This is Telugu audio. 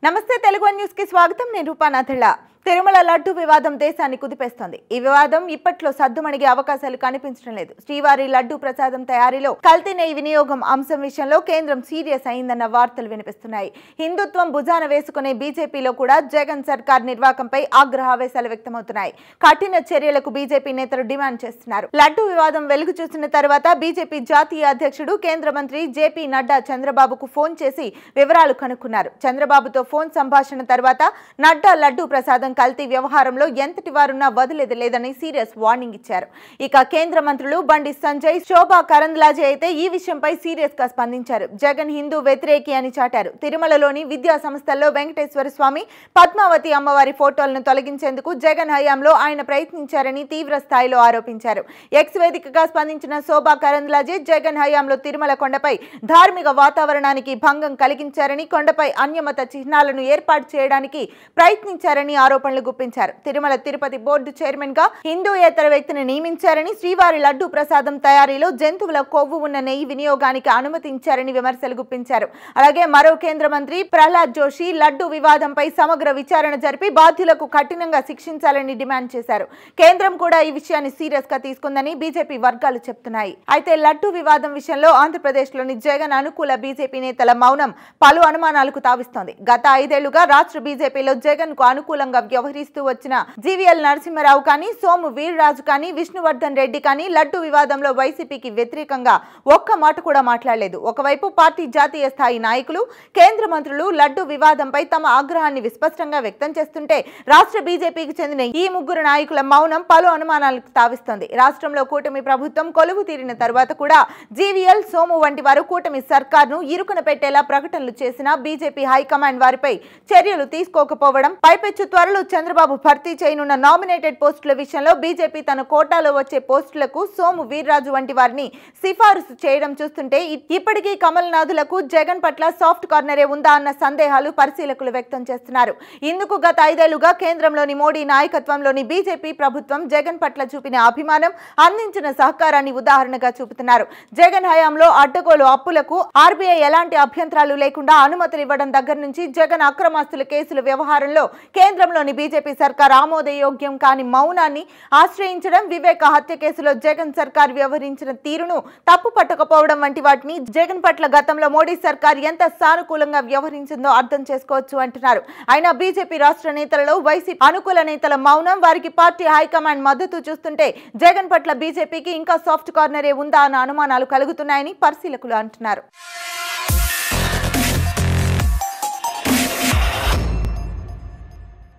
నమస్తే తెలుగు న్యూస్ కి స్వాగతం నేను రూపానాథళ్ళ తిరుమల లడ్డు వివాదం దేశాన్ని కుదిపేస్తోంది। ఈ వివాదం ఇప్పట్లో సద్దుమణిగే అవకాశాలు కనిపించడం లేదు। శ్రీవారి లడ్డు ప్రసాదం తయారీలో కల్తీ నెయ్యి వినియోగం అంశం విషయంలో కేంద్రం సీరియస్ అయిందన్న వార్తలు వినిపిస్తున్నాయి। హిందుత్వం భుజాన వేసుకునే బీజేపీలో కూడా జగన్ సర్కార్ నిర్వాకంపై ఆగ్రహావేశాలు వ్యక్తమవుతున్నాయి। కఠిన చర్యలకు బీజేపీ నేతలు డిమాండ్ చేస్తున్నారు। లడ్డు వివాదం వెలుగు చూసిన తర్వాత బీజేపీ జాతీయ అధ్యక్షుడు కేంద్ర మంత్రి జేపీ నడ్డా చంద్రబాబుకు ఫోన్ చేసి వివరాలు కనుక్కున్నారు। చంద్రబాబుతో ఫోన్ సంభాషణ తర్వాత నడ్డా లడ్డు ప్రసాదం కల్తీ వ్యవహారంలో ఎంతటి వారున్నా వదిలేది లేదని సీరియస్ వార్నింగ్ ఇచ్చారు। ఇక కేంద్ర మంత్రులు బండి సంజయ్, శోభా కరంద్లాజే అయితే ఈ విషయంపై సీరియస్ గా స్పందించారు। జగన్ హిందూ వ్యతిరేకి అని చాటారు। తిరుమలలోని విద్యా సంస్థల్లో వెంకటేశ్వర స్వామి, పద్మావతి అమ్మవారి ఫోటోలను తొలగించేందుకు జగన్ హయాంలో ఆయన ప్రయత్నించారని తీవ్ర స్థాయిలో ఆరోపించారు। ఎక్స్ వేదికగా స్పందించిన శోభా కరంద్లాజే జగన్ హయాంలో తిరుమల కొండపై ధార్మిక వాతావరణానికి భంగం కలిగించారని, కొండపై అన్యమత చిహ్నాలను ఏర్పాటు చేయడానికి ప్రయత్నించారని ఆరోపణలు గుప్పించారు। తిరుమల తిరుపతి బోర్డు చైర్మన్ గా హిందూయేతర వ్యక్తిని నియమించారని, శ్రీవారి లడ్డు ప్రసాదం తయారీలో జంతువుల కొవ్వు ఉన్న నెయ్యి వినియోగానికి అనుమతించారని విమర్శలు గుప్పించారు। అలాగే మరో కేంద్ర మంత్రి ప్రహ్లాద్ జోషి లడ్డు వివాదంపై సమగ్ర విచారణ జరిపి బాధ్యులకు కఠినంగా శిక్షించాలని డిమాండ్ చేశారు। కేంద్రం కూడా ఈ విషయాన్ని సీరియస్ గా తీసుకుందని బీజేపీ వర్గాలు చెప్తున్నాయి। అయితే లడ్డు వివాదం విషయంలో ఆంధ్రప్రదేశ్ లోని జగన్ అనుకూల బీజేపీ నేతల మౌనం పలు అనుమానాలకు తావిస్తోంది। గత 5 ఏళ్లుగా రాష్ట్ర బీజేపీలో జగన్ కు అనుకూలంగా వ్యవహరిస్తూ వచ్చిన జీవీఎల్ నరసింహారావు కానీ, సోము వీర్రాజు కానీ, విష్ణువర్ధన్ రెడ్డి కానీ లడ్డు వివాదంలో వైసీపీకి వ్యతిరేకంగా ఒక్క మాట కూడా మాట్లాడలేదు। ఒకవైపు పార్టీ జాతీయ స్థాయి నాయకులు, కేంద్ర మంత్రులు లడ్డు వివాదంపై తమ ఆగ్రహాన్ని విస్పష్టంగా వ్యక్తం చేస్తుంటే, రాష్ట్ర బీజేపీకి చెందిన ఈ ముగ్గురు నాయకుల మౌనం పలు అనుమానాలకు తావిస్తోంది। రాష్ట్రంలో కూటమి ప్రభుత్వం కొలువు తీరిన తర్వాత కూడా జీవీఎల్, సోము వంటి వారు కూటమి సర్కార్ను ఇరుకున పెట్టేలా ప్రకటనలు చేసినా బీజేపీ హైకమాండ్ వారిపై చర్యలు తీసుకోకపోవడం, పైపెచ్చు త్వరలో చంద్రబాబు భర్తీ చేయనున్న నామినేటెడ్ పోస్టుల విషయంలో బీజేపీ తన కోటాలో వచ్చే పోస్టులకు సోము వీర్రాజు వంటి వారిని సిఫారసు చేయడం చూస్తుంటే ఇప్పటికీ కమల్నాథులకు జగన్ పట్ల సాఫ్ట్ కార్నరే ఉందా అన్న సందేహాలు పరిశీలకులు వ్యక్తం చేస్తున్నారు। ఇందుకు గత 5 ఏళ్లుగా కేంద్రంలోని మోడీ నాయకత్వంలోని బీజేపీ ప్రభుత్వం జగన్ పట్ల చూపిన అభిమానం, అందించిన సహకారాన్ని ఉదాహరణగా చూపుతున్నారు। జగన్ హయాంలో అడ్డగోలు అప్పులకు ఆర్బీఐ ఎలాంటి అభ్యంతరాలు లేకుండా అనుమతులు ఇవ్వడం దగ్గర నుంచి జగన్ అక్రమాస్తుల కేసుల వ్యవహారంలో కేంద్రంలోని బీజేపీ సర్కార్ ఆమోదయోగ్యం కాని మౌనాన్ని ఆశ్రయించడం, వివేక హత్య కేసులో జగన్ సర్కార్ వ్యవహరించిన తీరును తప్పు పట్టకపోవడం వంటి వాటిని జగన్ పట్ల గతంలో మోడీ సర్కార్ ఎంత సానుకూలంగా వ్యవహరించిందో అర్థం చేసుకోవచ్చు అంటున్నారు। అయినా బీజేపీ రాష్ట్ర నేతలలో వైసీపీ అనుకూల నేతల మౌనం, వారికి పార్టీ హైకమాండ్ మద్దతు చూస్తుంటే జగన్ పట్ల బీజేపీకి ఇంకా సాఫ్ట్ కార్నరే ఉందా అన్న అనుమానాలు కలుగుతున్నాయని పరిశీలకులు అంటున్నారు।